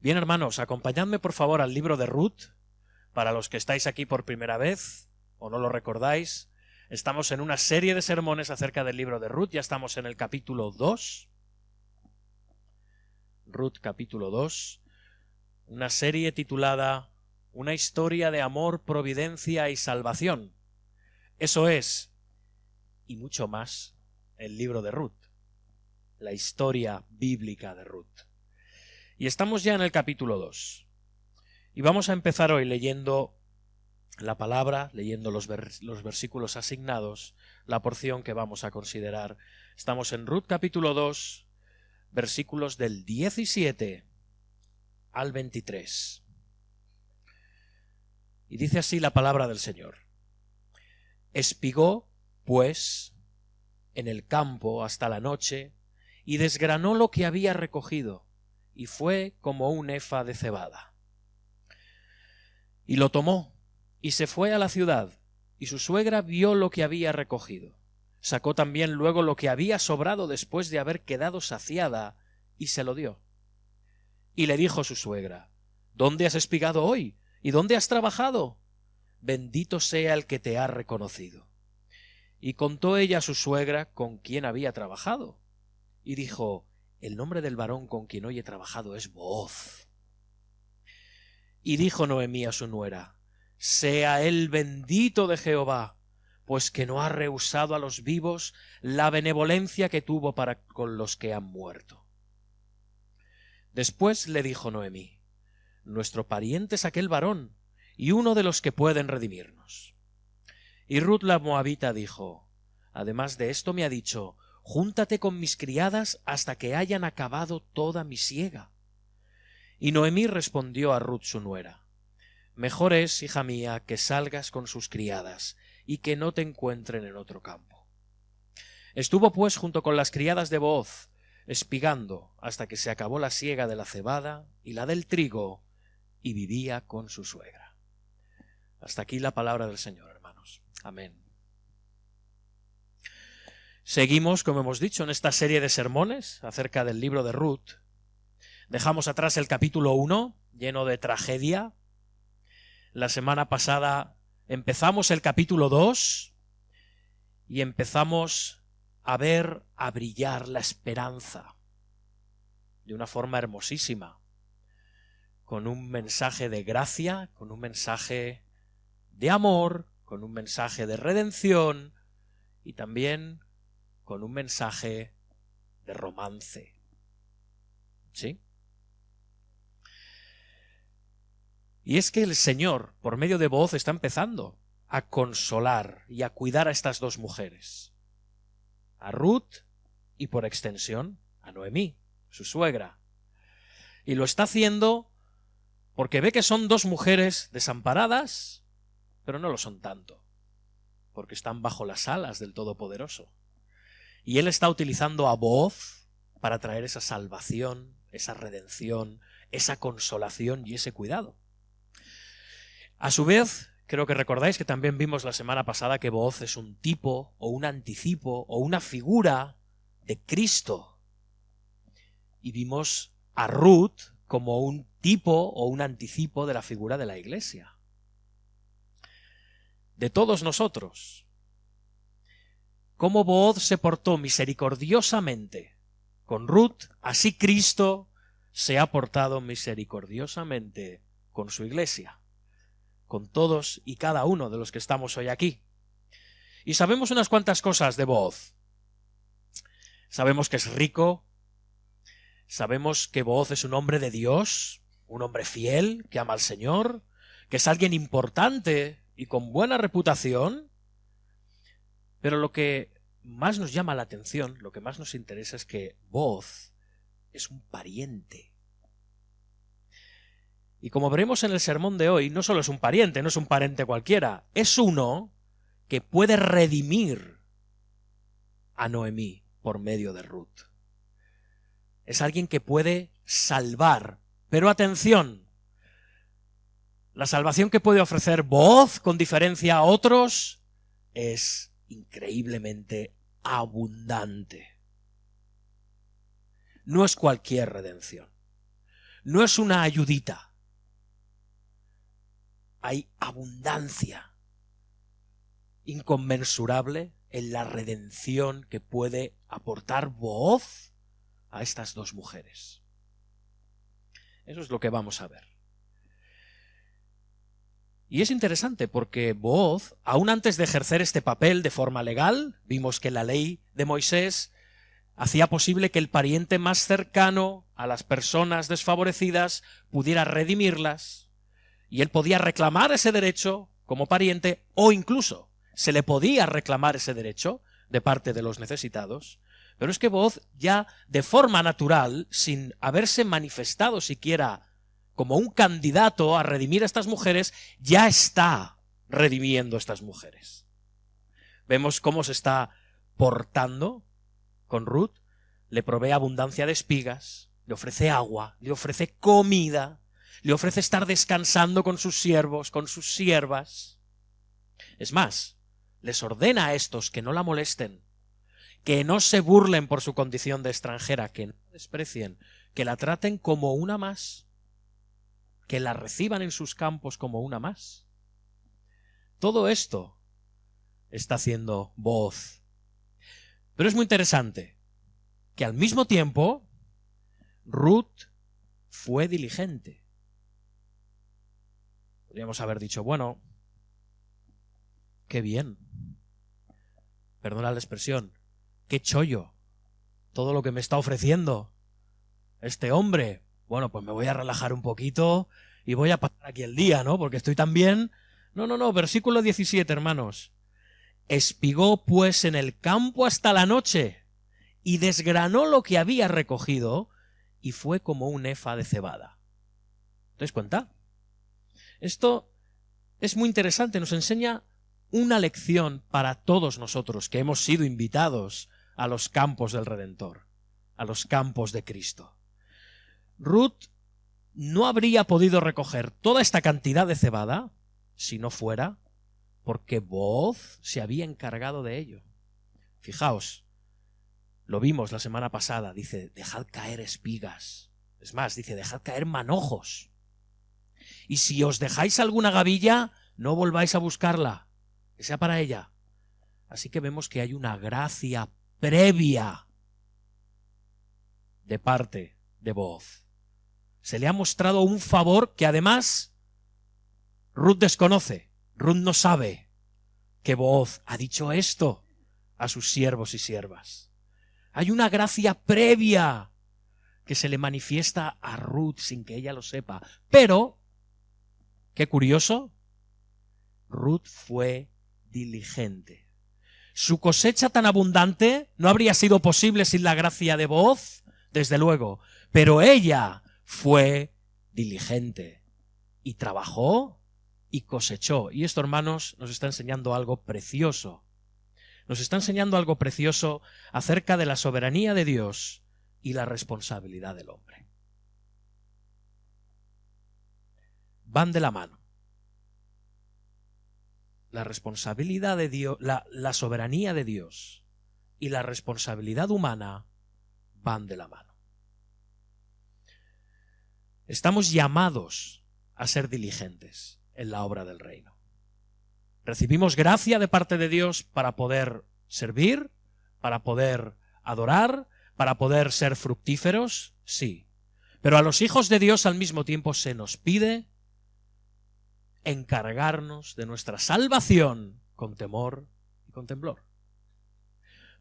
Bien, hermanos, acompañadme por favor al libro de Ruth. Para los que estáis aquí por primera vez o no lo recordáis, estamos en una serie de sermones acerca del libro de Ruth. Ya estamos en el capítulo 2. Ruth capítulo 2. Una serie titulada Una historia de amor, providencia y salvación. Eso es, y mucho más, el libro de Ruth. La historia bíblica de Ruth. Y estamos ya en el capítulo 2. Y vamos a empezar hoy leyendo la palabra, leyendo los versículos asignados, la porción que vamos a considerar. Estamos en Ruth capítulo 2, versículos del 17 al 23. Y dice así la palabra del Señor. Espigó, pues, en el campo hasta la noche, y desgranó lo que había recogido, y fue como un efa de cebada. Y lo tomó, y se fue a la ciudad, y su suegra vio lo que había recogido. Sacó también luego lo que había sobrado después de haber quedado saciada, y se lo dio. Y le dijo su suegra, ¿dónde has espigado hoy? ¿Y dónde has trabajado? Bendito sea el que te ha reconocido. Y contó ella a su suegra con quién había trabajado. Y dijo, el nombre del varón con quien hoy he trabajado es Booz. Y dijo Noemí a su nuera, sea él bendito de Jehová, pues que no ha rehusado a los vivos la benevolencia que tuvo para con los que han muerto. Después le dijo Noemí, nuestro pariente es aquel varón, y uno de los que pueden redimirnos. Y Ruth la moabita dijo, además de esto me ha dicho, júntate con mis criadas hasta que hayan acabado toda mi siega. Y Noemí respondió a Ruth su nuera, mejor es, hija mía, que salgas con sus criadas y que no te encuentren en otro campo. Estuvo pues junto con las criadas de Booz, espigando hasta que se acabó la siega de la cebada y la del trigo, y vivía con su suegra. Hasta aquí la palabra del Señor, hermanos. Amén. Seguimos, como hemos dicho, en esta serie de sermones acerca del libro de Ruth. Dejamos atrás el capítulo 1, lleno de tragedia. La semana pasada empezamos el capítulo 2 y empezamos a ver a brillar la esperanza de una forma hermosísima, con un mensaje de gracia, con un mensaje de amor, con un mensaje de redención y también con un mensaje de romance. ¿Sí? Y es que el Señor, por medio de Booz, está empezando a consolar y a cuidar a estas dos mujeres. A Ruth y, por extensión, a Noemí, su suegra. Y lo está haciendo porque ve que son dos mujeres desamparadas, pero no lo son tanto, porque están bajo las alas del Todopoderoso. Y Él está utilizando a Booz para traer esa salvación, esa redención, esa consolación y ese cuidado. A su vez, creo que recordáis que también vimos la semana pasada que Booz es un tipo o un anticipo o una figura de Cristo. Y vimos a Ruth como un tipo o un anticipo de la figura de la Iglesia. De todos nosotros. Cómo Booz se portó misericordiosamente con Ruth, así Cristo se ha portado misericordiosamente con su Iglesia, con todos y cada uno de los que estamos hoy aquí. Y sabemos unas cuantas cosas de Booz. Sabemos que es rico, sabemos que Booz es un hombre de Dios, un hombre fiel, que ama al Señor, que es alguien importante y con buena reputación, pero lo que más nos llama la atención, lo que más nos interesa es que Booz es un pariente. Y como veremos en el sermón de hoy, no solo es un pariente, no es un pariente cualquiera, es uno que puede redimir a Noemí por medio de Ruth. Es alguien que puede salvar. Pero atención, la salvación que puede ofrecer Booz, con diferencia a otros, es increíblemente abundante. No es cualquier redención. no es una ayudita. Hay abundancia inconmensurable en la redención que puede aportar Booz a estas dos mujeres. Eso es lo que vamos a ver. Y es interesante porque Booz, aún antes de ejercer este papel de forma legal, vimos que la ley de Moisés hacía posible que el pariente más cercano a las personas desfavorecidas pudiera redimirlas, y él podía reclamar ese derecho como pariente, o incluso se le podía reclamar ese derecho de parte de los necesitados. Pero es que Booz ya de forma natural, sin haberse manifestado siquiera como un candidato a redimir a estas mujeres, ya está redimiendo a estas mujeres. Vemos cómo se está portando con Ruth, le provee abundancia de espigas, le ofrece agua, le ofrece comida, le ofrece estar descansando con sus siervos, con sus siervas. Es más, les ordena a estos que no la molesten, que no se burlen por su condición de extranjera, que no la desprecien, que la traten como una más, que la reciban en sus campos como una más. Todo esto está haciendo Booz. Pero es muy interesante que al mismo tiempo Ruth fue diligente. Podríamos haber dicho, bueno, qué bien, perdona la expresión, qué chollo, todo lo que me está ofreciendo este hombre. Bueno, pues me voy a relajar un poquito y voy a pasar aquí el día, ¿no? Porque estoy tan bien. No, versículo 17, hermanos. Espigó pues en el campo hasta la noche y desgranó lo que había recogido y fue como un efa de cebada. ¿Te das cuenta? Esto es muy interesante, nos enseña una lección para todos nosotros que hemos sido invitados a los campos del Redentor, a los campos de Cristo. Ruth no habría podido recoger toda esta cantidad de cebada si no fuera porque Booz se había encargado de ello. Fijaos, lo vimos la semana pasada, dice, dejad caer espigas. Es más, dice, dejad caer manojos. Y si os dejáis alguna gavilla, no volváis a buscarla, que sea para ella. Así que vemos que hay una gracia previa de parte de Booz. Se le ha mostrado un favor que además Ruth desconoce. Ruth no sabe que Booz ha dicho esto a sus siervos y siervas. Hay una gracia previa que se le manifiesta a Ruth sin que ella lo sepa. Pero, qué curioso, Ruth fue diligente. Su cosecha tan abundante no habría sido posible sin la gracia de Booz, desde luego, pero ella fue diligente y trabajó y cosechó. Y esto, hermanos, nos está enseñando algo precioso. Nos está enseñando algo precioso acerca de la soberanía de Dios y la responsabilidad del hombre. Van de la mano. La responsabilidad de Dios, la soberanía de Dios y la responsabilidad humana van de la mano. Estamos llamados a ser diligentes en la obra del reino. Recibimos gracia de parte de Dios para poder servir, para poder adorar, para poder ser fructíferos, sí. Pero a los hijos de Dios al mismo tiempo se nos pide encargarnos de nuestra salvación con temor y con temblor.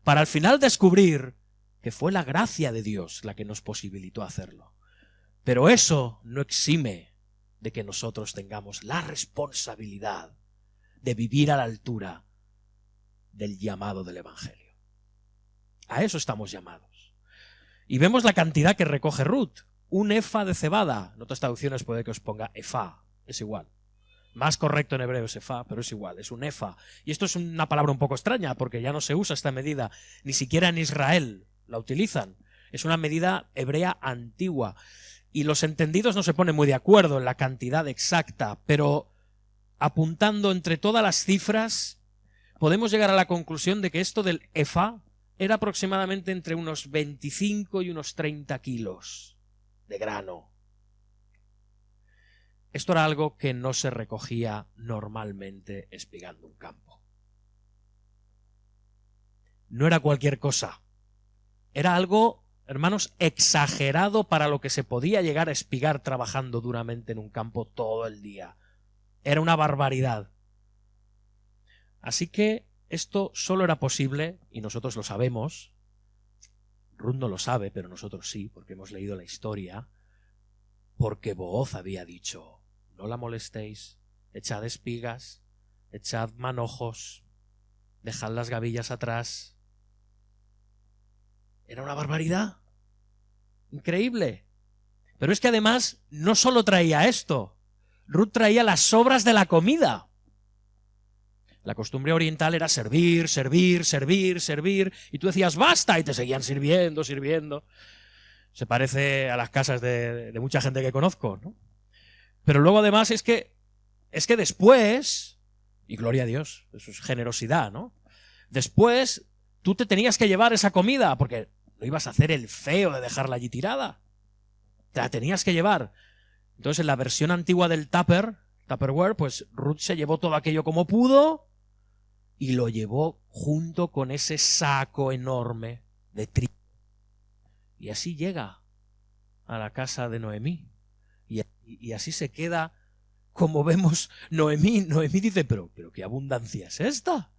Para al final descubrir que fue la gracia de Dios la que nos posibilitó hacerlo. Pero eso no exime de que nosotros tengamos la responsabilidad de vivir a la altura del llamado del Evangelio. A eso estamos llamados. Y vemos la cantidad que recoge Ruth. Un efa de cebada. En otras traducciones puede que os ponga efá. Es igual. Más correcto en hebreo es efá, pero es igual. Es un efa. Y esto es una palabra un poco extraña porque ya no se usa esta medida. Ni siquiera en Israel la utilizan. Es una medida hebrea antigua. Y los entendidos no se ponen muy de acuerdo en la cantidad exacta, pero apuntando entre todas las cifras, podemos llegar a la conclusión de que esto del efá era aproximadamente entre unos 25 y unos 30 kilos de grano. esto era algo que no se recogía normalmente espigando un campo. No era cualquier cosa. Era algo, hermanos, exagerado para lo que se podía llegar a espigar trabajando duramente en un campo todo el día. Era una barbaridad. Así que esto solo era posible, y nosotros lo sabemos. Ruth no lo sabe, pero nosotros sí, porque hemos leído la historia, porque Booz había dicho: no la molestéis, echad espigas, echad manojos, dejad las gavillas atrás. Era una barbaridad. Increíble. Pero es que además no solo traía esto, Ruth traía las sobras de la comida. La costumbre oriental era servir, servir, servir, servir, y tú decías ¡basta! Y te seguían sirviendo, sirviendo. Se parece a las casas de mucha gente que conozco, ¿no? Pero luego además es que después, y gloria a Dios, eso es generosidad, ¿no? Después tú te tenías que llevar esa comida, porque no ibas a hacer el feo de dejarla allí tirada. Te la tenías que llevar. Entonces en la versión antigua del Tupperware, pues Ruth se llevó todo aquello como pudo y lo llevó junto con ese saco enorme de trigo. Y así llega a la casa de Noemí. Y así se queda, como vemos, Noemí. Noemí dice, pero qué abundancia es esta.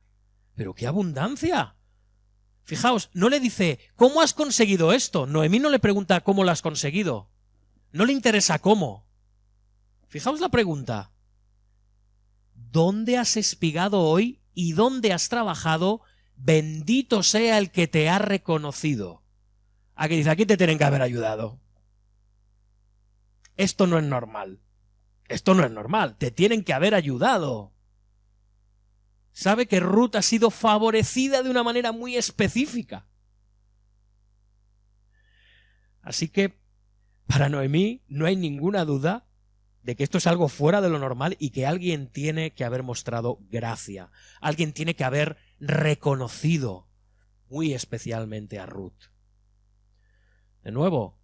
Pero qué abundancia. Fijaos, no le dice, ¿cómo has conseguido esto? Noemí no le pregunta cómo lo has conseguido. No le interesa cómo. Fijaos la pregunta. ¿Dónde has espigado hoy y dónde has trabajado? Bendito sea el que te ha reconocido. Aquí dice, aquí te tienen que haber ayudado. Esto no es normal. Esto no es normal. Te tienen que haber ayudado. Sabe que Ruth ha sido favorecida de una manera muy específica. Así que para Noemí no hay ninguna duda de que esto es algo fuera de lo normal y que alguien tiene que haber mostrado gracia. Alguien tiene que haber reconocido muy especialmente a Ruth. De nuevo,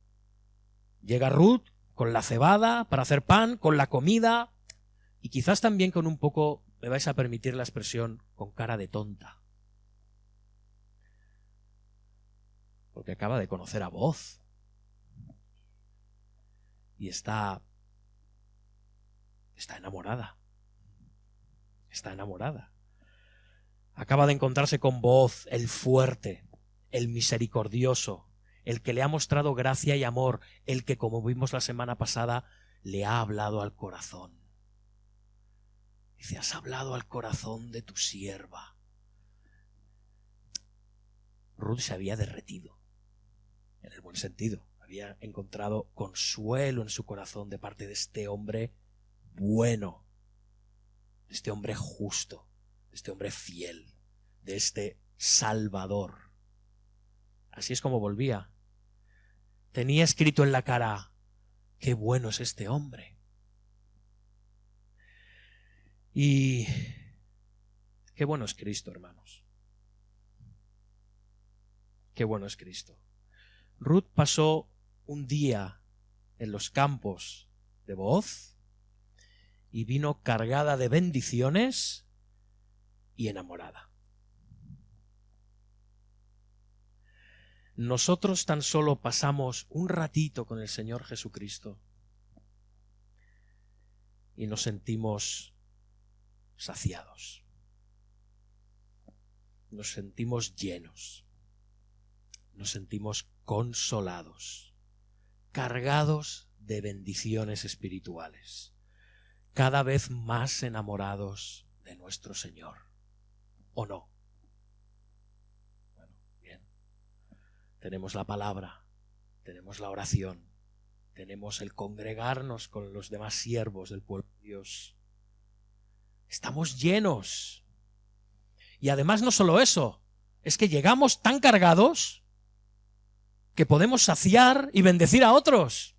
llega Ruth con la cebada para hacer pan, con la comida y quizás también con un poco, me vais a permitir la expresión, con cara de tonta. Porque acaba de conocer a Booz. Y está enamorada. Está enamorada. Acaba de encontrarse con Booz, el fuerte, el misericordioso, el que le ha mostrado gracia y amor, el que, como vimos la semana pasada, le ha hablado al corazón. Dice, has hablado al corazón de tu sierva. Ruth se había derretido, en el buen sentido. Había encontrado consuelo en su corazón de parte de este hombre bueno, de este hombre justo, de este hombre fiel, de este Salvador. Así es como volvía. Tenía escrito en la cara, qué bueno es este hombre. Y qué bueno es Cristo, hermanos. Qué bueno es Cristo. Ruth pasó un día en los campos de Booz y vino cargada de bendiciones y enamorada. Nosotros tan solo pasamos un ratito con el Señor Jesucristo y nos sentimos saciados. Nos sentimos llenos. Nos sentimos consolados, cargados de bendiciones espirituales, cada vez más enamorados de nuestro Señor. ¿O no? Bueno, bien. Tenemos la palabra, tenemos la oración, tenemos el congregarnos con los demás siervos del pueblo de Dios. Estamos llenos. Y además no solo eso, es que llegamos tan cargados que podemos saciar y bendecir a otros.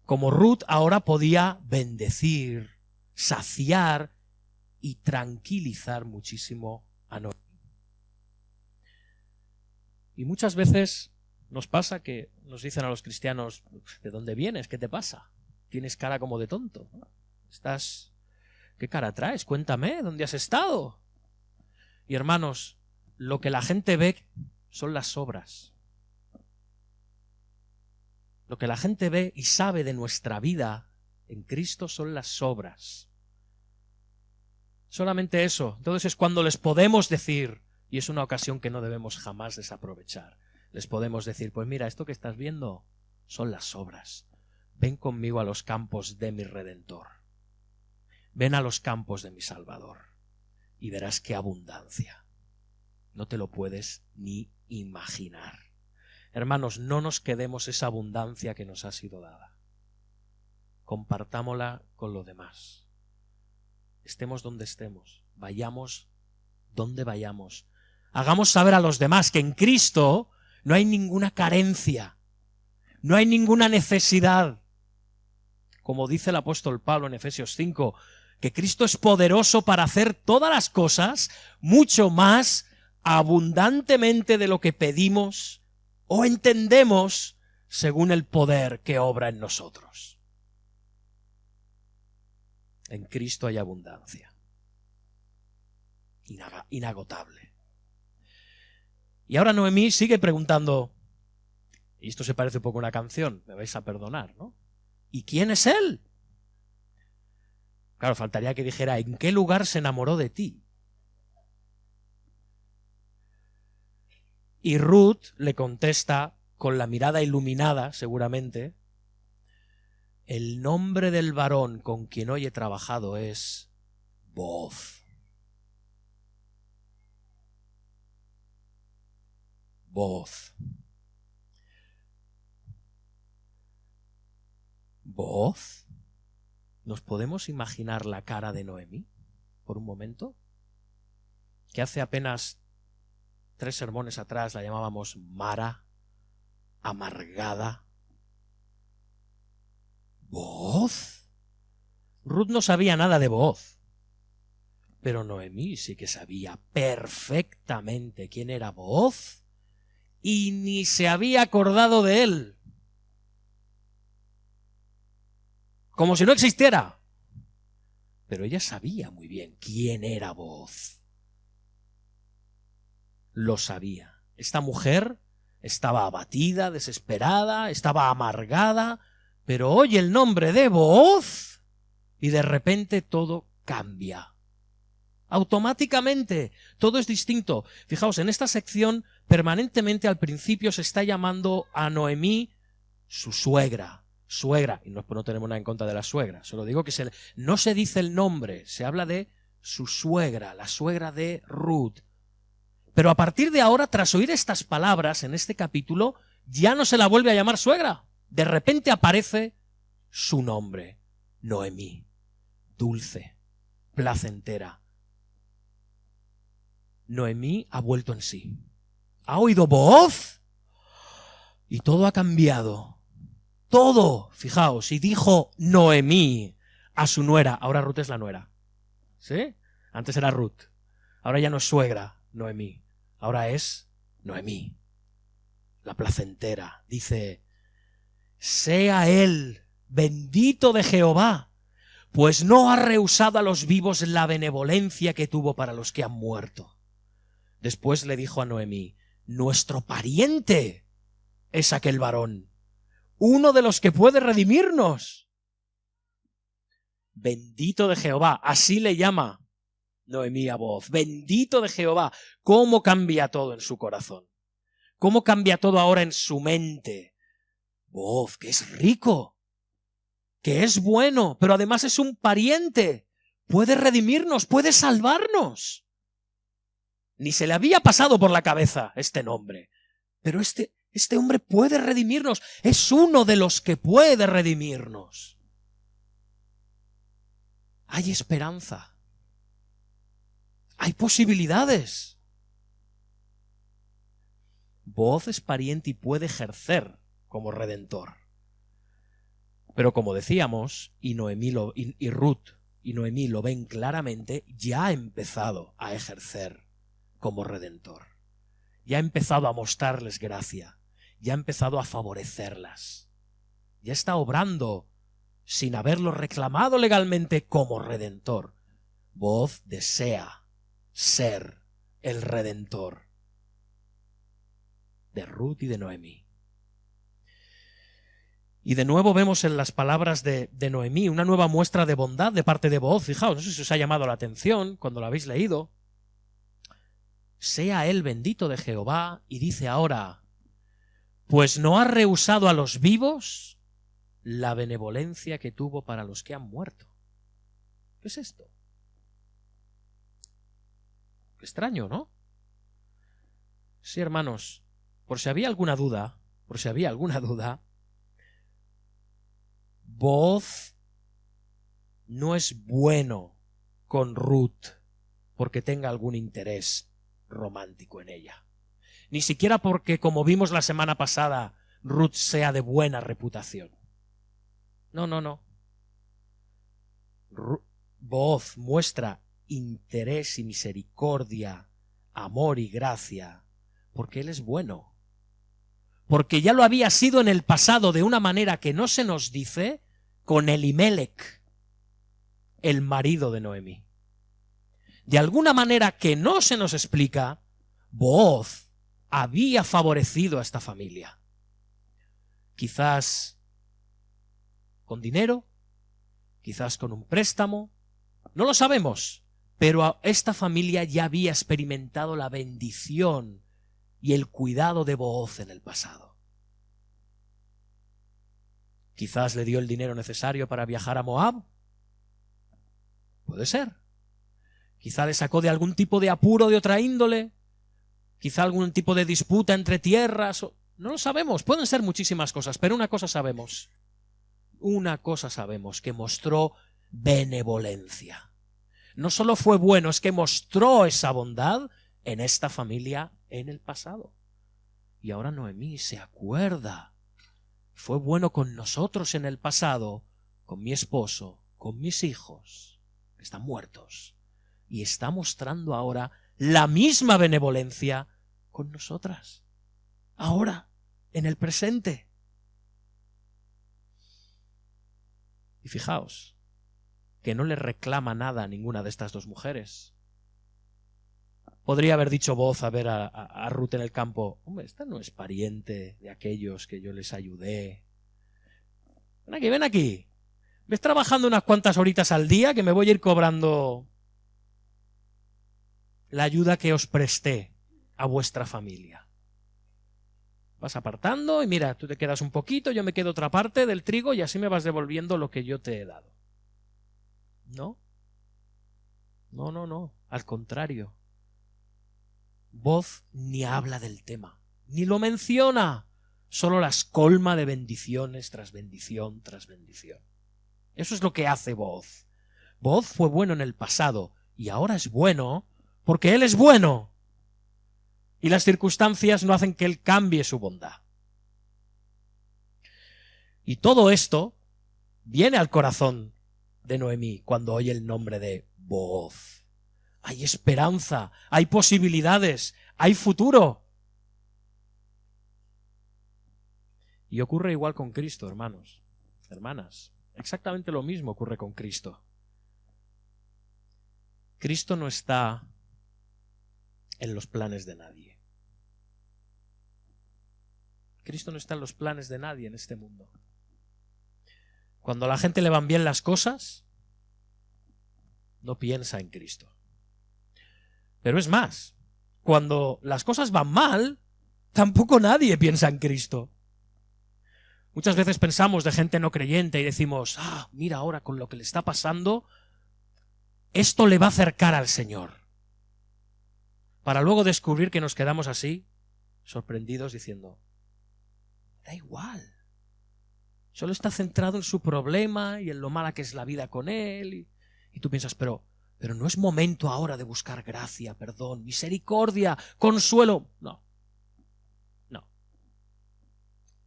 Como Ruth ahora podía bendecir, saciar y tranquilizar muchísimo a Noemí. Y muchas veces nos pasa que nos dicen a los cristianos, ¿de dónde vienes? ¿Qué te pasa? tienes cara como de tonto. ¿Qué cara traes? Cuéntame, ¿dónde has estado? Y hermanos, lo que la gente ve son las obras. Lo que la gente ve y sabe de nuestra vida en Cristo son las obras. Solamente eso. Entonces es cuando les podemos decir, y es una ocasión que no debemos jamás desaprovechar, les podemos decir, pues mira, esto que estás viendo son las obras. Ven conmigo a los campos de mi Redentor. Ven a los campos de mi Salvador y verás qué abundancia. No te lo puedes ni imaginar. Hermanos, no nos quedemos esa abundancia que nos ha sido dada. Compartámosla con los demás. Estemos donde estemos, vayamos donde vayamos. Hagamos saber a los demás que en Cristo no hay ninguna carencia, no hay ninguna necesidad. Como dice el apóstol Pablo en Efesios 5, que Cristo es poderoso para hacer todas las cosas mucho más abundantemente de lo que pedimos o entendemos según el poder que obra en nosotros. En Cristo hay abundancia, inagotable. Y ahora Noemí sigue preguntando, y esto se parece un poco a una canción, me vais a perdonar, ¿no? ¿Y quién es él? Claro, faltaría que dijera, ¿en qué lugar se enamoró de ti? Y Ruth le contesta, con la mirada iluminada, seguramente, el nombre del varón con quien hoy he trabajado es Booz. Booz. ¿Booz? ¿Nos podemos imaginar la cara de Noemí por un momento? Que hace apenas 3 sermones atrás la llamábamos Mara, amargada. ¿Booz? Ruth no sabía nada de Booz, pero Noemí sí que sabía perfectamente quién era Booz y ni se había acordado de él. Como si no existiera. Pero ella sabía muy bien quién era Booz. Lo sabía. Esta mujer estaba abatida, desesperada, estaba amargada, pero oye el nombre de Booz y de repente todo cambia. Automáticamente, todo es distinto. Fijaos, en esta sección permanentemente al principio se está llamando a Noemí su suegra. Suegra, y no tenemos nada en contra de la suegra, solo digo que no se dice el nombre, se habla de su suegra, la suegra de Ruth. Pero a partir de ahora, tras oír estas palabras en este capítulo, ya no se la vuelve a llamar suegra. De repente aparece su nombre, Noemí, dulce, placentera. Noemí ha vuelto en sí. ¿Ha oído voz? Y todo ha cambiado. Todo, fijaos, y dijo Noemí a su nuera. Ahora Ruth es la nuera. ¿Sí? Antes era Ruth. Ahora ya no es suegra, Noemí. Ahora es Noemí, la placentera. Dice, sea él bendito de Jehová, pues no ha rehusado a los vivos la benevolencia que tuvo para los que han muerto. Después le dijo a Noemí, nuestro pariente es aquel varón, uno de los que puede redimirnos. Bendito de Jehová, así le llama Noemí a Booz. Bendito de Jehová. ¿Cómo cambia todo en su corazón? ¿Cómo cambia todo ahora en su mente? Booz, que es rico, que es bueno, pero además es un pariente. Puede redimirnos, puede salvarnos. Ni se le había pasado por la cabeza este nombre. Pero este hombre puede redimirnos. Es uno de los que puede redimirnos. Hay esperanza. Hay posibilidades. Booz es pariente y puede ejercer como redentor. Pero como decíamos, y Ruth y Noemí lo ven claramente, ya ha empezado a ejercer como redentor. Ya ha empezado a mostrarles gracia. Ya ha empezado a favorecerlas. Ya está obrando sin haberlo reclamado legalmente como redentor. Booz desea ser el redentor de Ruth y de Noemí. Y de nuevo vemos en las palabras de Noemí una nueva muestra de bondad de parte de Booz. Fijaos, no sé si os ha llamado la atención cuando lo habéis leído. Sea él bendito de Jehová, y dice ahora, pues no ha rehusado a los vivos la benevolencia que tuvo para los que han muerto. ¿Qué es esto? Qué extraño, ¿no? Sí, hermanos, por si había alguna duda, Booz no es bueno con Ruth porque tenga algún interés romántico en ella. Ni siquiera porque, como vimos la semana pasada, Ruth sea de buena reputación. No. Booz muestra interés y misericordia, amor y gracia, porque él es bueno. Porque ya lo había sido en el pasado de una manera que no se nos dice con Elimelech, el marido de Noemí. De alguna manera que no se nos explica, Booz había favorecido a esta familia. Quizás con dinero, quizás con un préstamo, no lo sabemos, pero esta familia ya había experimentado la bendición y el cuidado de Booz en el pasado. Quizás le dio el dinero necesario para viajar a Moab. Puede ser. Quizá le sacó de algún tipo de apuro de otra índole. Quizá algún tipo de disputa entre tierras. No lo sabemos. Pueden ser muchísimas cosas, pero una cosa sabemos. Que mostró benevolencia. No solo fue bueno, es que mostró esa bondad en esta familia en el pasado. Y ahora Noemí se acuerda. Fue bueno con nosotros en el pasado, con mi esposo, con mis hijos, que están muertos. Y está mostrando ahora la misma benevolencia con nosotras. Ahora, en el presente. Y fijaos, que no le reclama nada a ninguna de estas dos mujeres. Podría haber dicho Booz a ver a Ruth en el campo, hombre, esta no es pariente de aquellos que yo les ayudé. Ven aquí. Ves trabajando unas cuantas horitas al día que me voy a ir cobrando la ayuda que os presté a vuestra familia. Vas apartando y mira, tú te quedas un poquito, yo me quedo otra parte del trigo y así me vas devolviendo lo que yo te he dado. ¿No? No. Al contrario. Booz ni habla del tema, ni lo menciona, solo las colma de bendiciones tras bendición tras bendición. Eso es lo que hace Booz. Booz fue bueno en el pasado y ahora es bueno porque él es bueno. Y las circunstancias no hacen que él cambie su bondad. Y todo esto viene al corazón de Noemí cuando oye el nombre de Booz. Hay esperanza, hay posibilidades, hay futuro. Y ocurre igual con Cristo, hermanos, hermanas. Exactamente lo mismo ocurre con Cristo. Cristo no está en los planes de nadie. Cristo no está en los planes de nadie en este mundo. Cuando a la gente le van bien las cosas, no piensa en Cristo. Pero es más, cuando las cosas van mal, tampoco nadie piensa en Cristo. Muchas veces pensamos de gente no creyente y decimos, mira ahora con lo que le está pasando, esto le va a acercar al Señor. Para luego descubrir que nos quedamos así, sorprendidos diciendo, da igual. Solo está centrado en su problema y en lo mala que es la vida con él. Y tú piensas, pero no es momento ahora de buscar gracia, perdón, misericordia, consuelo. No.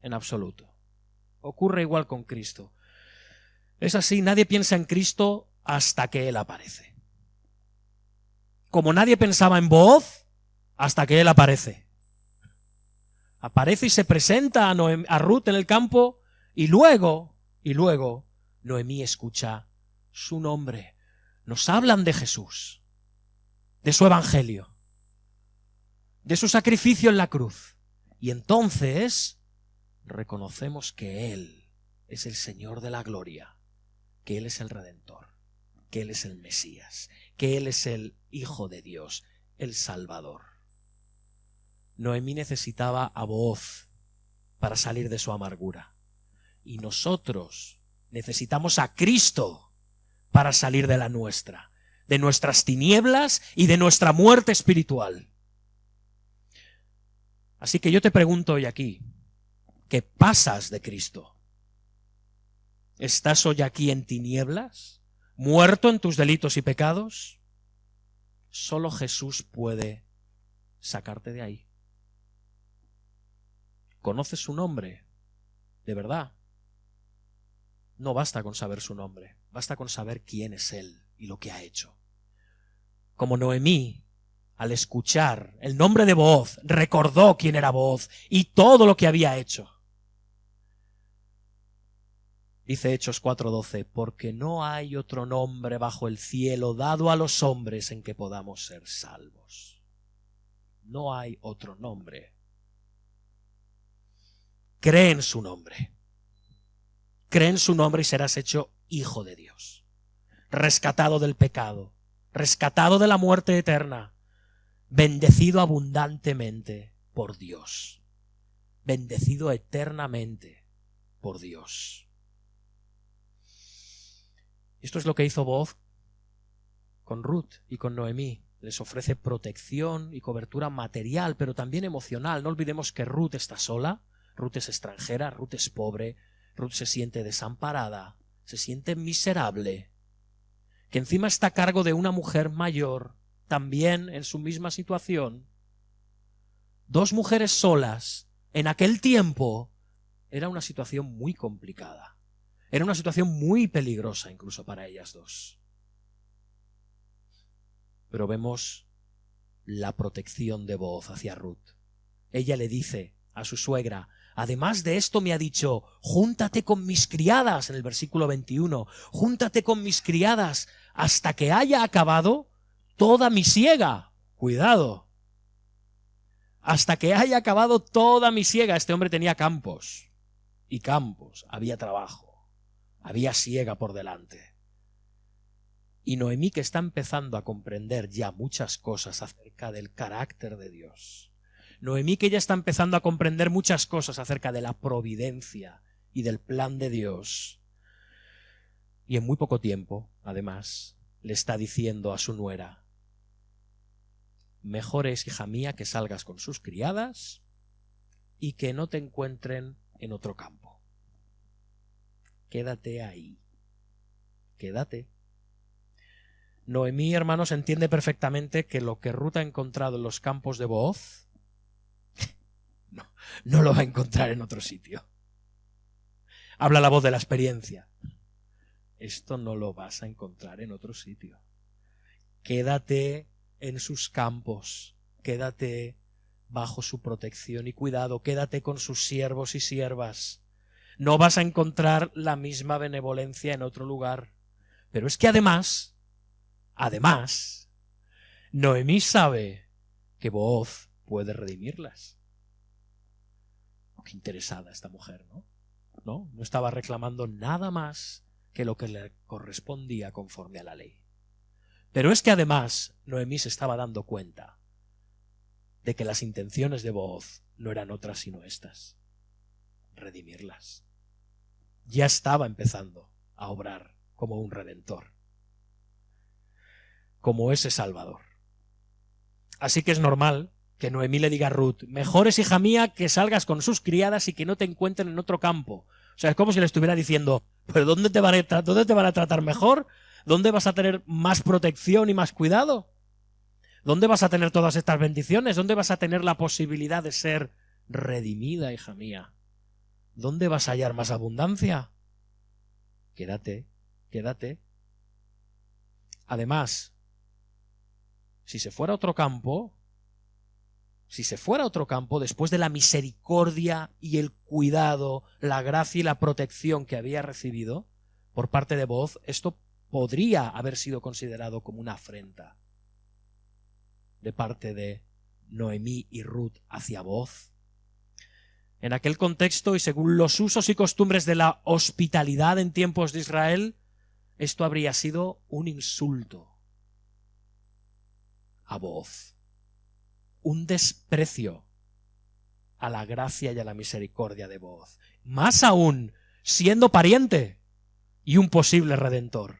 En absoluto. Ocurre igual con Cristo. Es así, nadie piensa en Cristo hasta que Él aparece. Como nadie pensaba en Booz hasta que Él aparece. Aparece y se presenta a Ruth en el campo y luego Noemí escucha su nombre. Nos hablan de Jesús, de su evangelio, de su sacrificio en la cruz. Y entonces reconocemos que Él es el Señor de la gloria, que Él es el Redentor, que Él es el Mesías, que Él es el Hijo de Dios, el Salvador. Noemí necesitaba a Booz para salir de su amargura. Y nosotros necesitamos a Cristo para salir de la nuestra, de nuestras tinieblas y de nuestra muerte espiritual. Así que yo te pregunto hoy aquí, ¿qué pasas de Cristo? ¿Estás hoy aquí en tinieblas? ¿Muerto en tus delitos y pecados? Solo Jesús puede sacarte de ahí. ¿Conoces su nombre? ¿De verdad? No basta con saber su nombre, basta con saber quién es Él y lo que ha hecho. Como Noemí, al escuchar el nombre de Booz, recordó quién era Booz y todo lo que había hecho. Dice Hechos 4:12, porque no hay otro nombre bajo el cielo dado a los hombres en que podamos ser salvos. No hay otro nombre. Cree en su nombre. Cree en su nombre y serás hecho hijo de Dios. Rescatado del pecado, rescatado de la muerte eterna, bendecido abundantemente por Dios, bendecido eternamente por Dios. Esto es lo que hizo Booz con Ruth y con Noemí. Les ofrece protección y cobertura material, pero también emocional. No olvidemos que Ruth está sola, Ruth es extranjera, Ruth es pobre, Ruth se siente desamparada, se siente miserable, que encima está a cargo de una mujer mayor, también en su misma situación. Dos mujeres solas, en aquel tiempo, era una situación muy complicada. Era una situación muy peligrosa incluso para ellas dos. Pero vemos la protección de Booz hacia Ruth. Ella le dice a su suegra, además de esto me ha dicho, júntate con mis criadas, en el versículo 21, júntate con mis criadas hasta que haya acabado toda mi siega. Cuidado. Hasta que haya acabado toda mi siega. Este hombre tenía campos y campos, había trabajo, había siega por delante. Y Noemí, que está empezando a comprender ya muchas cosas acerca del carácter de Dios. Noemí, que ya está empezando a comprender muchas cosas acerca de la providencia y del plan de Dios. Y en muy poco tiempo, además, le está diciendo a su nuera, mejor es, hija mía, que salgas con sus criadas y que no te encuentren en otro campo. Quédate ahí. Quédate. Noemí, hermanos, entiende perfectamente que lo que Ruth ha encontrado en los campos de Booz no lo va a encontrar en otro sitio. Habla la voz de la experiencia. Esto no lo vas a encontrar en otro sitio. Quédate en sus campos, quédate bajo su protección y cuidado, quédate con sus siervos y siervas. No vas a encontrar la misma benevolencia en otro lugar. Pero es que además, Noemí sabe que Booz puede redimirlas. Qué interesada esta mujer, ¿no? No estaba reclamando nada más que lo que le correspondía conforme a la ley. Pero es que además Noemí se estaba dando cuenta de que las intenciones de Booz no eran otras sino estas: redimirlas. Ya estaba empezando a obrar como un redentor, como ese Salvador. Así que es normal que Noemí le diga a Ruth, mejor es, hija mía, que salgas con sus criadas y que no te encuentren en otro campo. O sea, es como si le estuviera diciendo, ¿pero dónde te van a tratar mejor? ¿Dónde vas a tener más protección y más cuidado? ¿Dónde vas a tener todas estas bendiciones? ¿Dónde vas a tener la posibilidad de ser redimida, hija mía? ¿Dónde vas a hallar más abundancia? Quédate, quédate. Además, si se fuera a otro campo, después de la misericordia y el cuidado, la gracia y la protección que había recibido, por parte de Booz, esto podría haber sido considerado como una afrenta de parte de Noemí y Ruth hacia Booz. En aquel contexto y según los usos y costumbres de la hospitalidad en tiempos de Israel, esto habría sido un insulto a Booz, un desprecio a la gracia y a la misericordia de Booz, más aún siendo pariente y un posible redentor.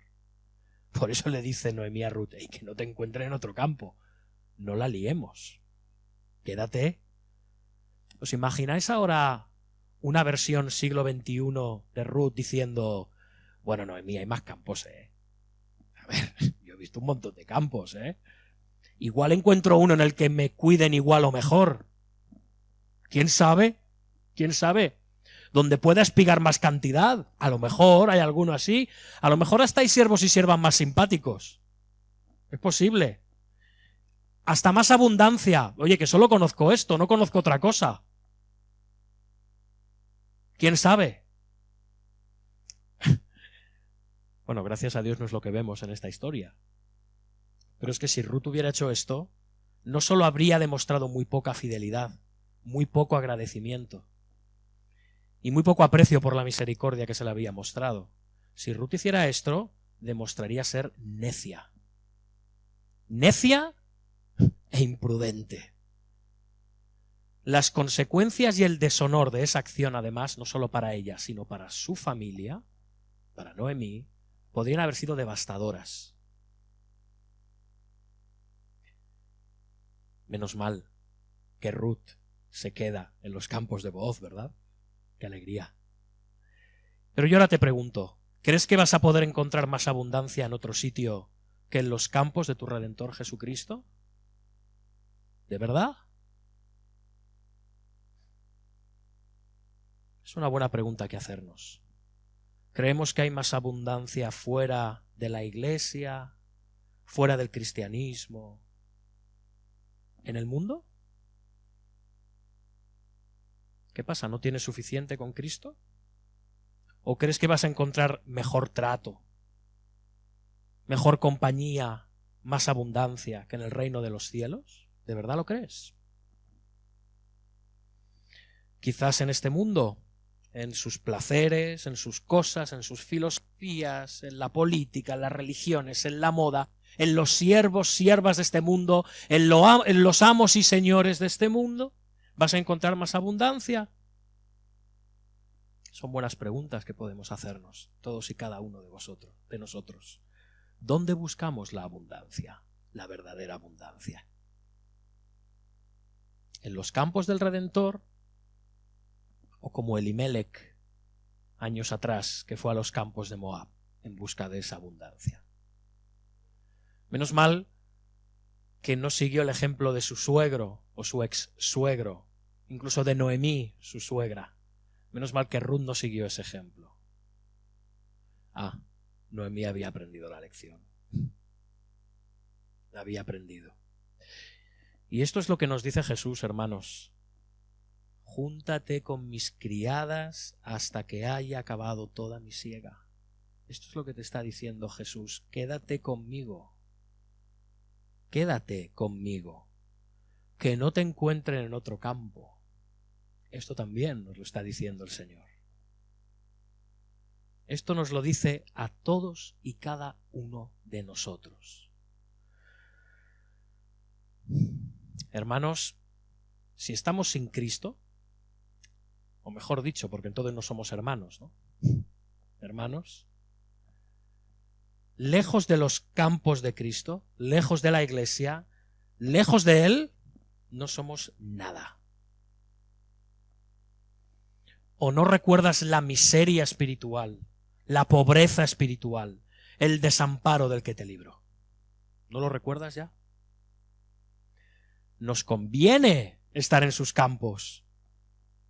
Por eso le dice Noemí a Ruth: que no te encuentres en otro campo, no la liemos, quédate. ¿Os imagináis ahora una versión siglo XXI de Ruth diciendo: bueno, Noemí, hay más campos, A ver, yo he visto un montón de campos, Igual encuentro uno en el que me cuiden igual o mejor. ¿Quién sabe? ¿Quién sabe? Donde pueda espigar más cantidad. A lo mejor hay alguno así. A lo mejor hasta hay siervos y siervas más simpáticos. Es posible. Hasta más abundancia. Oye, que solo conozco esto, no conozco otra cosa. ¿Quién sabe? Bueno, gracias a Dios no es lo que vemos en esta historia. Pero es que si Ruth hubiera hecho esto, no solo habría demostrado muy poca fidelidad, muy poco agradecimiento y muy poco aprecio por la misericordia que se le había mostrado. Si Ruth hiciera esto, demostraría ser necia. Necia e imprudente. Las consecuencias y el deshonor de esa acción, además, no solo para ella, sino para su familia, para Noemí, podrían haber sido devastadoras. Menos mal que Ruth se queda en los campos de Booz, ¿verdad? ¡Qué alegría! Pero yo ahora te pregunto, ¿crees que vas a poder encontrar más abundancia en otro sitio que en los campos de tu Redentor Jesucristo? ¿De verdad? Es una buena pregunta que hacernos. ¿Creemos que hay más abundancia fuera de la iglesia, fuera del cristianismo, en el mundo? ¿Qué pasa? ¿No tienes suficiente con Cristo? ¿O crees que vas a encontrar mejor trato, mejor compañía, más abundancia que en el reino de los cielos? ¿De verdad lo crees? Quizás en este mundo, en sus placeres, en sus cosas, en sus filosofías, en la política, en las religiones, en la moda, en los siervos, siervas de este mundo, en los amos y señores de este mundo, ¿vas a encontrar más abundancia? Son buenas preguntas que podemos hacernos, todos y cada uno de nosotros. ¿Dónde buscamos la abundancia, la verdadera abundancia? ¿En los campos del Redentor? ¿O como Elimelech, años atrás, que fue a los campos de Moab en busca de esa abundancia? Menos mal que no siguió el ejemplo de su suegro o su ex suegro, incluso de Noemí, su suegra. Menos mal que Ruth no siguió ese ejemplo. Noemí había aprendido la lección. La había aprendido. Y esto es lo que nos dice Jesús, hermanos. Júntate con mis criadas hasta que haya acabado toda mi siega. Esto es lo que te está diciendo Jesús. Quédate conmigo. Quédate conmigo. Que no te encuentren en otro campo. Esto también nos lo está diciendo el Señor. Esto nos lo dice a todos y cada uno de nosotros. Hermanos, si estamos sin Cristo, o mejor dicho, porque entonces no somos hermanos, ¿no? Hermanos, lejos de los campos de Cristo, lejos de la iglesia, lejos de Él, no somos nada. ¿O no recuerdas la miseria espiritual, la pobreza espiritual, el desamparo del que te libró? ¿No lo recuerdas ya? Nos conviene estar en sus campos.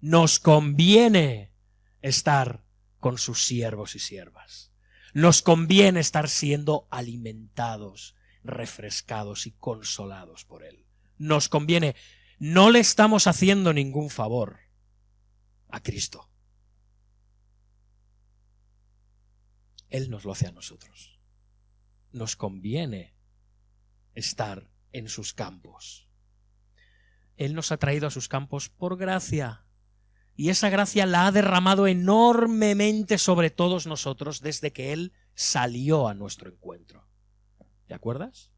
Nos conviene estar con sus siervos y siervas. Nos conviene estar siendo alimentados, refrescados y consolados por Él. Nos conviene. No le estamos haciendo ningún favor a Cristo. Él nos lo hace a nosotros. Nos conviene estar en sus campos. Él nos ha traído a sus campos por gracia. Y esa gracia la ha derramado enormemente sobre todos nosotros desde que Él salió a nuestro encuentro. ¿Te acuerdas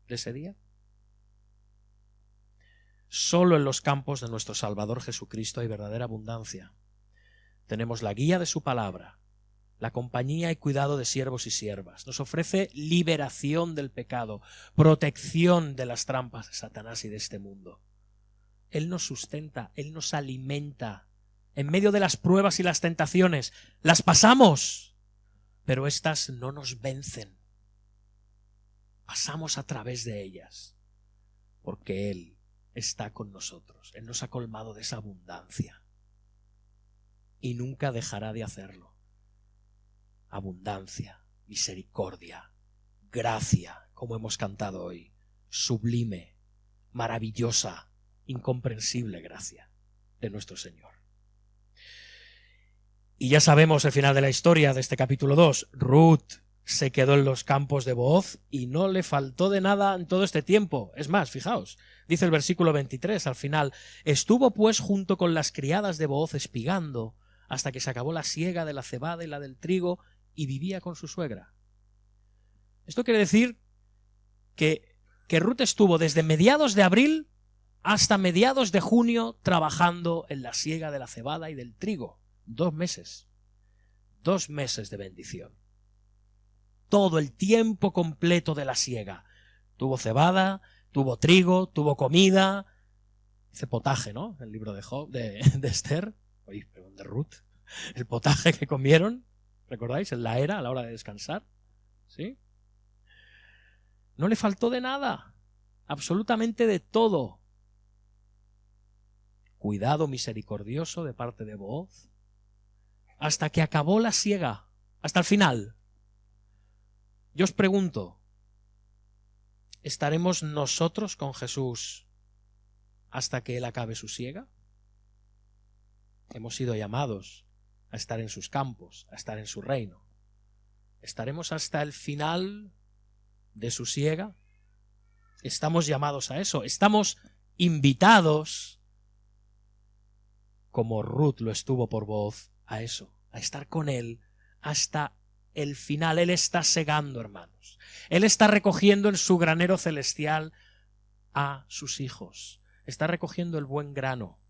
de ese día? Solo en los campos de nuestro Salvador Jesucristo hay verdadera abundancia. Tenemos la guía de su palabra, la compañía y cuidado de siervos y siervas. Nos ofrece liberación del pecado, protección de las trampas de Satanás y de este mundo. Él nos sustenta, Él nos alimenta. En medio de las pruebas y las tentaciones, las pasamos, pero éstas no nos vencen. Pasamos a través de ellas, porque Él está con nosotros. Él nos ha colmado de esa abundancia y nunca dejará de hacerlo. Abundancia, misericordia, gracia, como hemos cantado hoy, sublime, maravillosa, incomprensible gracia de nuestro Señor. Y ya sabemos el final de la historia de este capítulo 2. Ruth se quedó en los campos de Booz y no le faltó de nada en todo este tiempo. Es más, fijaos, dice el versículo 23 al final: estuvo pues junto con las criadas de Booz espigando hasta que se acabó la siega de la cebada y la del trigo, y vivía con su suegra. Esto quiere decir que Ruth estuvo desde mediados de abril hasta mediados de junio trabajando en la siega de la cebada y del trigo. 2 meses. 2 meses de bendición. Todo el tiempo completo de la siega. Tuvo cebada, tuvo trigo, tuvo comida. Dice potaje, ¿no? El libro de Esther. Oye, perdón, de Ruth. El potaje que comieron, ¿recordáis? En la era, a la hora de descansar. ¿Sí? No le faltó de nada. Absolutamente de todo. Cuidado misericordioso de parte de Booz, hasta que acabó la siega, hasta el final. Yo os pregunto, ¿estaremos nosotros con Jesús hasta que Él acabe su siega? Hemos sido llamados a estar en sus campos, a estar en su reino. ¿Estaremos hasta el final de su siega? Estamos llamados a eso, estamos invitados, como Ruth lo estuvo por Booz, a eso, a estar con Él hasta el final. Él está segando, hermanos. Él está recogiendo en su granero celestial a sus hijos. Está recogiendo el buen grano.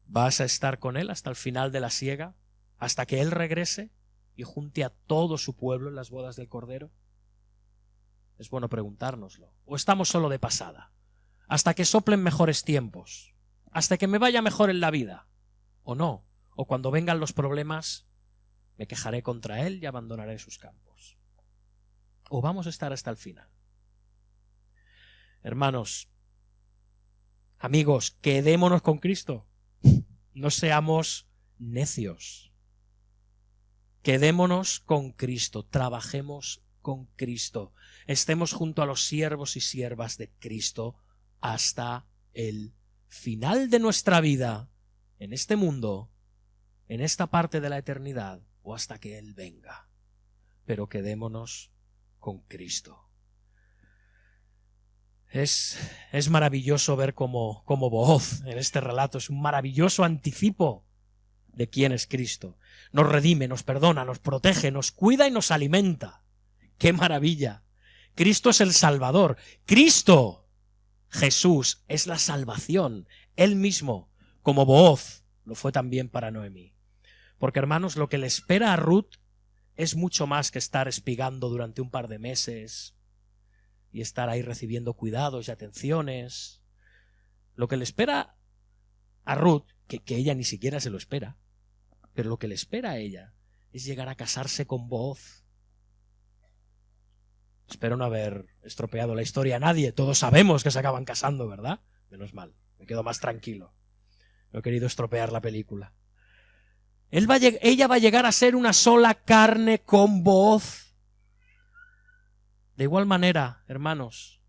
¿Vas a estar con Él hasta el final de la siega? ¿Hasta que Él regrese y junte a todo su pueblo en las bodas del Cordero? Es bueno preguntárnoslo. ¿O estamos solo de pasada? Hasta que soplen mejores tiempos, hasta que me vaya mejor en la vida, o no, o cuando vengan los problemas me quejaré contra Él y abandonaré sus campos. O vamos a estar hasta el final. Hermanos, amigos, quedémonos con Cristo, no seamos necios. Quedémonos con Cristo, trabajemos con Cristo, estemos junto a los siervos y siervas de Cristo hasta el final de nuestra vida, en este mundo, en esta parte de la eternidad, o hasta que Él venga. Pero quedémonos con Cristo. Es maravilloso ver cómo Booz en este relato es un maravilloso anticipo de quién es Cristo. Nos redime, nos perdona, nos protege, nos cuida y nos alimenta. ¡Qué maravilla! Cristo es el Salvador. Cristo, Jesús, es la salvación. Él mismo, como Booz, lo fue también para Noemí. Porque, hermanos, lo que le espera a Ruth es mucho más que estar espigando durante un par de meses y estar ahí recibiendo cuidados y atenciones. Lo que le espera a Ruth, que ella ni siquiera se lo espera, pero lo que le espera a ella es llegar a casarse con Booz. Espero no haber estropeado la historia a nadie. Todos sabemos que se acaban casando, ¿verdad? Menos mal, me quedo más tranquilo. No he querido estropear la película. Ella va a llegar a ser una sola carne con Booz. De igual manera, hermanos,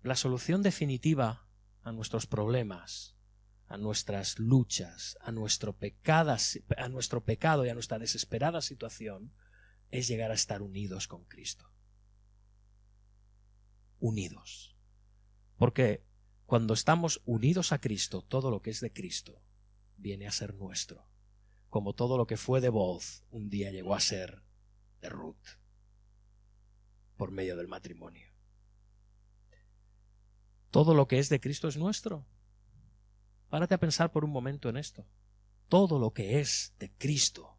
la solución definitiva a nuestros problemas, a nuestras luchas, a nuestro pecado y a nuestra desesperada situación es llegar a estar unidos con Cristo. Unidos. Porque cuando estamos unidos a Cristo, todo lo que es de Cristo viene a ser nuestro. Como todo lo que fue de Booz un día llegó a ser de Ruth, por medio del matrimonio. Todo lo que es de Cristo es nuestro. Párate a pensar por un momento en esto. Todo lo que es de Cristo,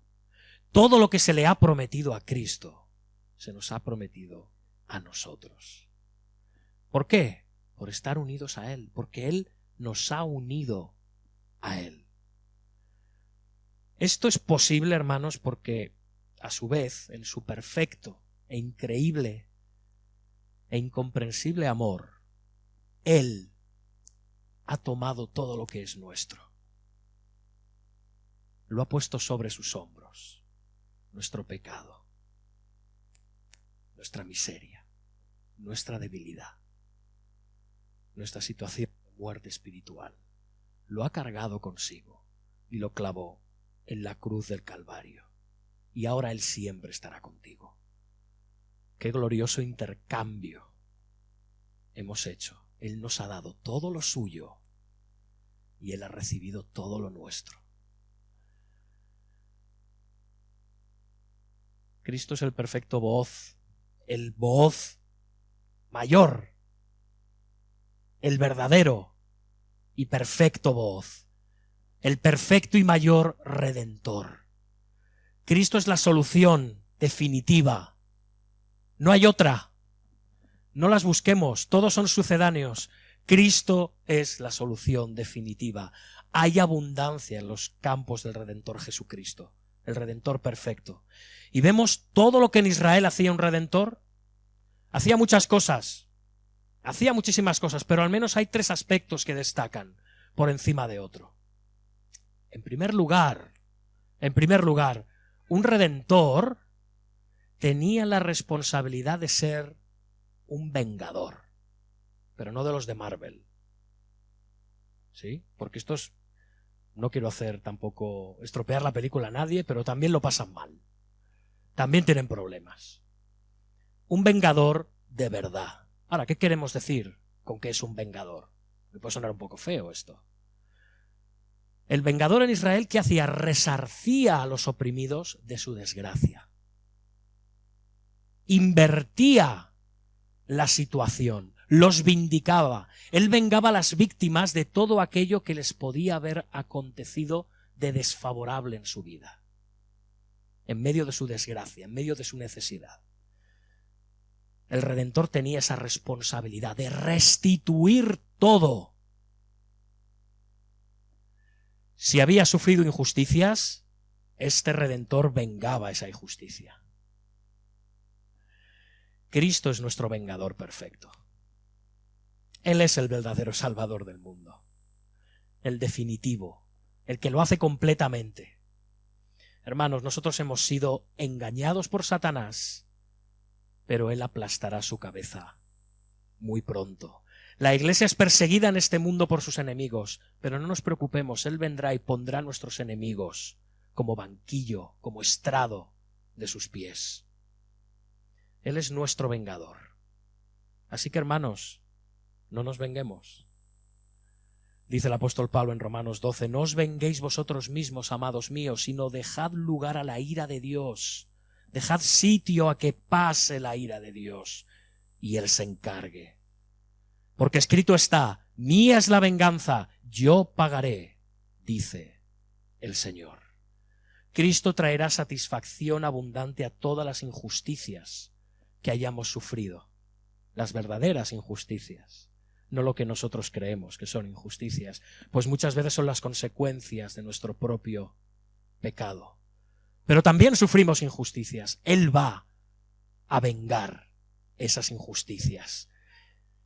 todo lo que se le ha prometido a Cristo, se nos ha prometido a nosotros. ¿Por qué? Por estar unidos a Él, porque Él nos ha unido a Él. Esto es posible, hermanos, porque a su vez, en su perfecto e increíble e incomprensible amor, Él ha tomado todo lo que es nuestro. Lo ha puesto sobre sus hombros. Nuestro pecado, nuestra miseria, nuestra debilidad, nuestra situación de muerte espiritual. Lo ha cargado consigo y lo clavó en la cruz del Calvario. Y ahora Él siempre estará contigo. Qué glorioso intercambio hemos hecho. Él nos ha dado todo lo suyo y Él ha recibido todo lo nuestro. Cristo es el perfecto Booz, el Booz mayor, el verdadero y perfecto Booz, el perfecto y mayor Redentor. Cristo es la solución definitiva. No hay otra. No las busquemos, todos son sucedáneos. Cristo es la solución definitiva. Hay abundancia en los campos del Redentor Jesucristo, el Redentor perfecto. Y vemos todo lo que en Israel hacía un Redentor. Hacía muchas cosas, hacía muchísimas cosas, pero al menos hay tres aspectos que destacan por encima de otro. En primer lugar, un Redentor tenía la responsabilidad de ser un vengador, pero no de los de Marvel. ¿Sí? Porque estos, no quiero hacer tampoco estropear la película a nadie, pero también lo pasan mal. También tienen problemas. Un vengador de verdad. Ahora, ¿qué queremos decir con que es un vengador? Me puede sonar un poco feo esto. El vengador en Israel, ¿qué hacía? Resarcía a los oprimidos de su desgracia. Invertía la situación, los vindicaba. Él vengaba a las víctimas de todo aquello que les podía haber acontecido de desfavorable en su vida, en medio de su desgracia, en medio de su necesidad. El Redentor tenía esa responsabilidad de restituir todo. Si había sufrido injusticias, este Redentor vengaba esa injusticia. Cristo es nuestro vengador perfecto. Él es el verdadero Salvador del mundo, el definitivo, el que lo hace completamente. Hermanos, nosotros hemos sido engañados por Satanás, pero Él aplastará su cabeza muy pronto. La Iglesia es perseguida en este mundo por sus enemigos, pero no nos preocupemos, Él vendrá y pondrá a nuestros enemigos como banquillo, como estrado de sus pies. Él es nuestro vengador. Así que, hermanos, no nos venguemos. Dice el apóstol Pablo en Romanos 12, no os venguéis vosotros mismos, amados míos, sino dejad lugar a la ira de Dios. Dejad sitio a que pase la ira de Dios y Él se encargue. Porque escrito está, mía es la venganza, yo pagaré, dice el Señor. Cristo traerá satisfacción abundante a todas las injusticias que hayamos sufrido, las verdaderas injusticias, no lo que nosotros creemos que son injusticias, pues muchas veces son las consecuencias de nuestro propio pecado. Pero también sufrimos injusticias. Él va a vengar esas injusticias,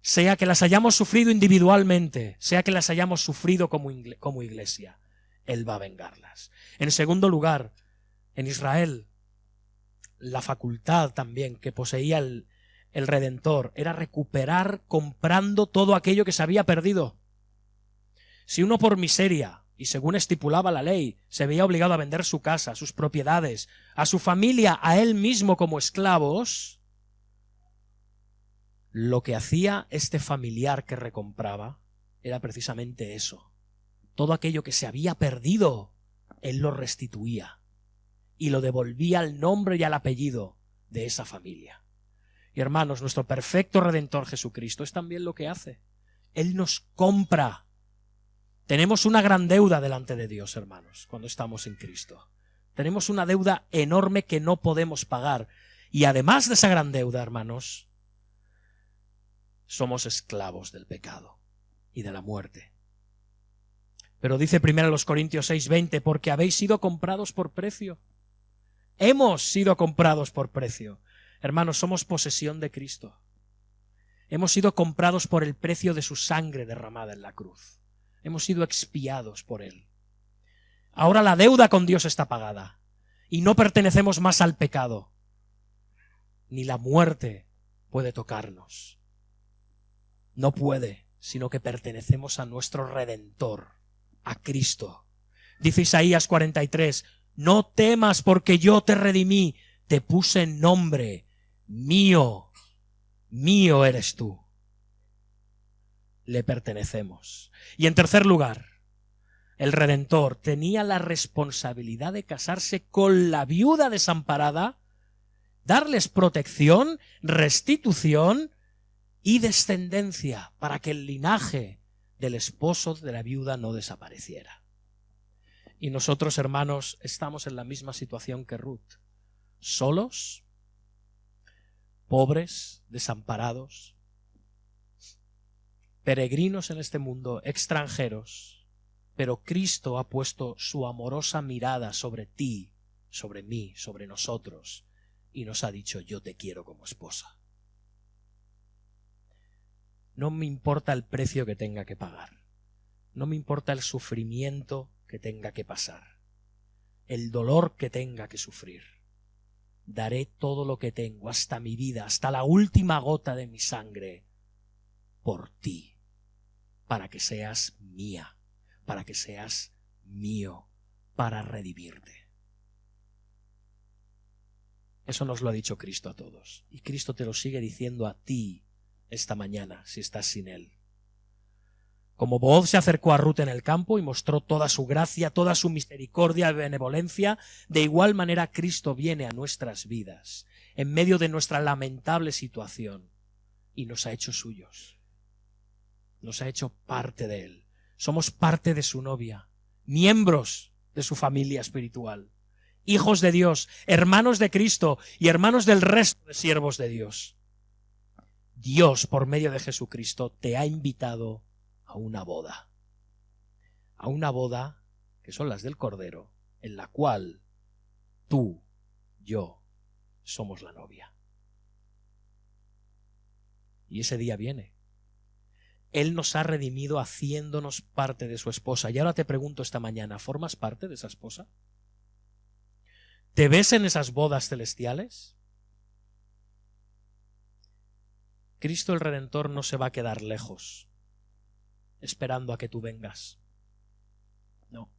sea que las hayamos sufrido individualmente, sea que las hayamos sufrido como iglesia. Él va a vengarlas. En segundo lugar, en Israel, la facultad también que poseía el Redentor era recuperar comprando todo aquello que se había perdido. Si uno por miseria, y según estipulaba la ley, se veía obligado a vender su casa, sus propiedades, a su familia, a él mismo como esclavos, lo que hacía este familiar que recompraba era precisamente eso. Todo aquello que se había perdido, él lo restituía y lo devolvía al nombre y al apellido de esa familia. Y hermanos, nuestro perfecto Redentor Jesucristo es también lo que hace. Él nos compra. Tenemos una gran deuda delante de Dios, hermanos, cuando estamos en Cristo. Tenemos una deuda enorme que no podemos pagar. Y además de esa gran deuda, hermanos, somos esclavos del pecado y de la muerte. Pero dice 1 Corintios 6:20, porque habéis sido comprados por precio. Hemos sido comprados por precio. Hermanos, somos posesión de Cristo. Hemos sido comprados por el precio de su sangre derramada en la cruz. Hemos sido expiados por Él. Ahora la deuda con Dios está pagada y no pertenecemos más al pecado. Ni la muerte puede tocarnos. No puede, sino que pertenecemos a nuestro Redentor, a Cristo. Dice Isaías 43, no temas porque yo te redimí, te puse nombre, mío, mío eres tú. Le pertenecemos. Y en tercer lugar, el Redentor tenía la responsabilidad de casarse con la viuda desamparada, darles protección, restitución y descendencia para que el linaje del esposo de la viuda no desapareciera. Y nosotros, hermanos, estamos en la misma situación que Ruth, solos, pobres, desamparados, peregrinos en este mundo, extranjeros, pero Cristo ha puesto su amorosa mirada sobre ti, sobre mí, sobre nosotros, y nos ha dicho, yo te quiero como esposa. No me importa el precio que tenga que pagar, no me importa el sufrimiento que tenga que pasar, el dolor que tenga que sufrir. Daré todo lo que tengo, hasta mi vida, hasta la última gota de mi sangre, por ti, para que seas mía, para que seas mío, para redimirte. Eso nos lo ha dicho Cristo a todos, y Cristo te lo sigue diciendo a ti esta mañana, si estás sin Él. Como Booz se acercó a Ruth en el campo y mostró toda su gracia, toda su misericordia y benevolencia, de igual manera Cristo viene a nuestras vidas, en medio de nuestra lamentable situación, y nos ha hecho suyos. Nos ha hecho parte de Él. Somos parte de su novia, miembros de su familia espiritual, hijos de Dios, hermanos de Cristo y hermanos del resto de siervos de Dios. Dios, por medio de Jesucristo, te ha invitado a una boda que son las del Cordero, en la cual tú, yo, somos la novia. Y ese día viene. Él nos ha redimido haciéndonos parte de su esposa. Y ahora te pregunto esta mañana, ¿formas parte de esa esposa? ¿Te ves en esas bodas celestiales? Cristo el Redentor no se va a quedar lejos, esperando a que tú vengas. No,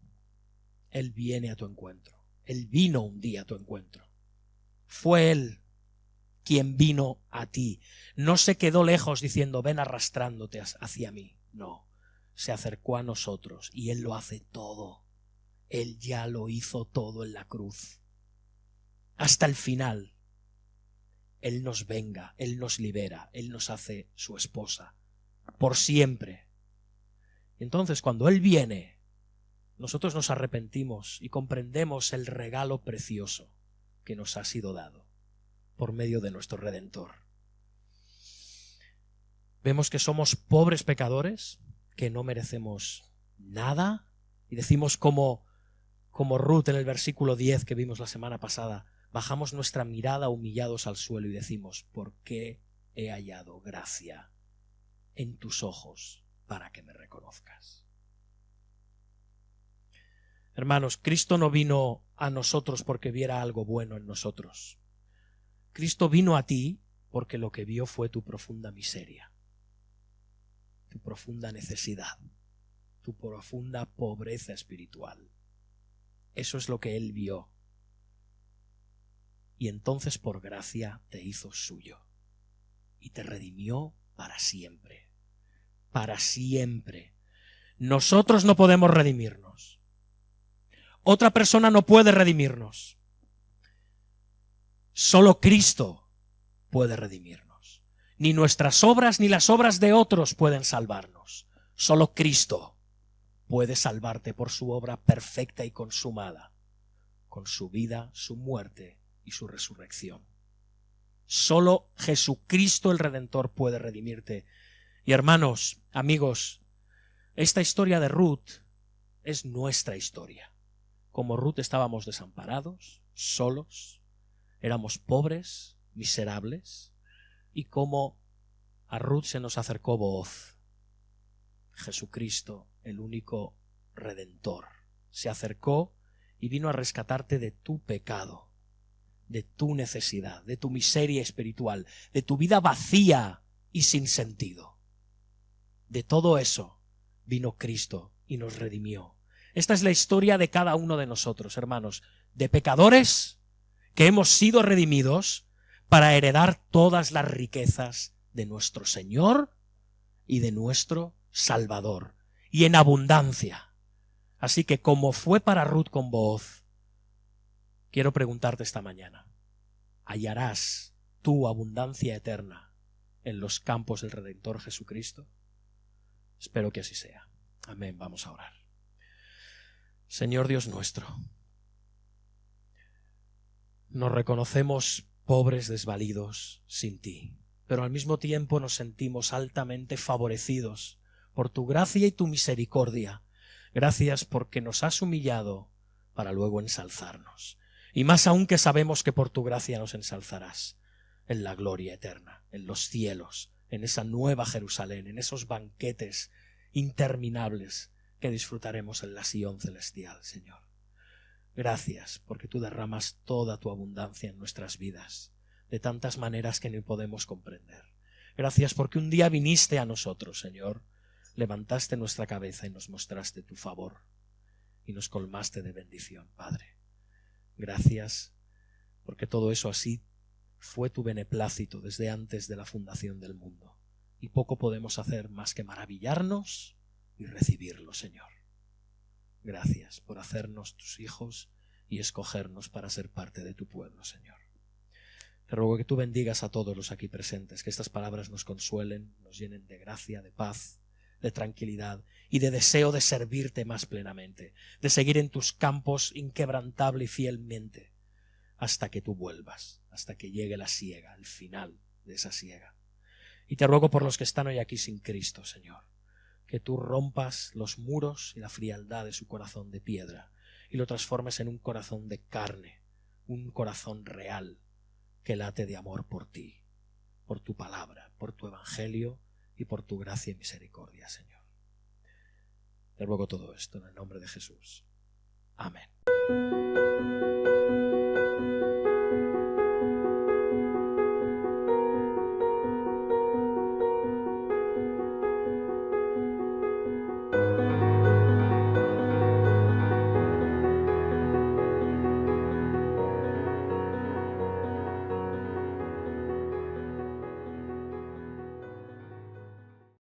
Él viene a tu encuentro. Él vino un día a tu encuentro. Fue Él quien vino a ti. No se quedó lejos diciendo, ven arrastrándote hacia mí. No, se acercó a nosotros y Él lo hace todo. Él ya lo hizo todo en la cruz. Hasta el final. Él nos venga, Él nos libera, Él nos hace su esposa. Por siempre. Entonces, cuando Él viene, nosotros nos arrepentimos y comprendemos el regalo precioso que nos ha sido dado por medio de nuestro Redentor. Vemos que somos pobres pecadores, que no merecemos nada, y decimos como Ruth en el versículo 10 que vimos la semana pasada, bajamos nuestra mirada humillados al suelo y decimos, ¿por qué he hallado gracia en tus ojos para que me reconozcas? Hermanos, Cristo no vino a nosotros porque viera algo bueno en nosotros. Cristo vino a ti porque lo que vio fue tu profunda miseria, tu profunda necesidad, tu profunda pobreza espiritual. Eso es lo que Él vio. Y entonces por gracia te hizo suyo. Y te redimió para siempre. Para siempre. Nosotros no podemos redimirnos. Otra persona no puede redimirnos. Solo Cristo puede redimirnos. Ni nuestras obras ni las obras de otros pueden salvarnos. Solo Cristo puede salvarte por su obra perfecta y consumada, con su vida, su muerte y su resurrección. Solo Jesucristo el Redentor puede redimirte. Y hermanos, amigos, esta historia de Ruth es nuestra historia. Como Ruth estábamos desamparados, solos, éramos pobres, miserables, y como a Ruth se nos acercó Booz, Jesucristo, el único Redentor, se acercó y vino a rescatarte de tu pecado, de tu necesidad, de tu miseria espiritual, de tu vida vacía y sin sentido. De todo eso vino Cristo y nos redimió. Esta es la historia de cada uno de nosotros, hermanos, de pecadores que hemos sido redimidos para heredar todas las riquezas de nuestro Señor y de nuestro Salvador, y en abundancia. Así que como fue para Ruth con Booz, quiero preguntarte esta mañana, ¿hallarás tu abundancia eterna en los campos del Redentor Jesucristo? Espero que así sea. Amén. Vamos a orar. Señor Dios nuestro, nos reconocemos pobres, desvalidos sin ti, pero al mismo tiempo nos sentimos altamente favorecidos por tu gracia y tu misericordia. Gracias porque nos has humillado para luego ensalzarnos. Y más aún que sabemos que por tu gracia nos ensalzarás en la gloria eterna, en los cielos, en esa nueva Jerusalén, en esos banquetes interminables que disfrutaremos en la Sion celestial, Señor. Gracias porque tú derramas toda tu abundancia en nuestras vidas, de tantas maneras que ni podemos comprender. Gracias porque un día viniste a nosotros, Señor, levantaste nuestra cabeza y nos mostraste tu favor y nos colmaste de bendición, Padre. Gracias porque todo eso así fue tu beneplácito desde antes de la fundación del mundo, y poco podemos hacer más que maravillarnos y recibirlo, Señor. Gracias por hacernos tus hijos y escogernos para ser parte de tu pueblo, Señor. Te ruego que tú bendigas a todos los aquí presentes, que estas palabras nos consuelen, nos llenen de gracia, de paz, de tranquilidad y de deseo de servirte más plenamente, de seguir en tus campos inquebrantable y fielmente hasta que tú vuelvas, hasta que llegue la siega, el final de esa siega. Y te ruego por los que están hoy aquí sin Cristo, Señor, que tú rompas los muros y la frialdad de su corazón de piedra y lo transformes en un corazón de carne, un corazón real que late de amor por ti, por tu palabra, por tu evangelio y por tu gracia y misericordia, Señor. Te ruego todo esto en el nombre de Jesús. Amén.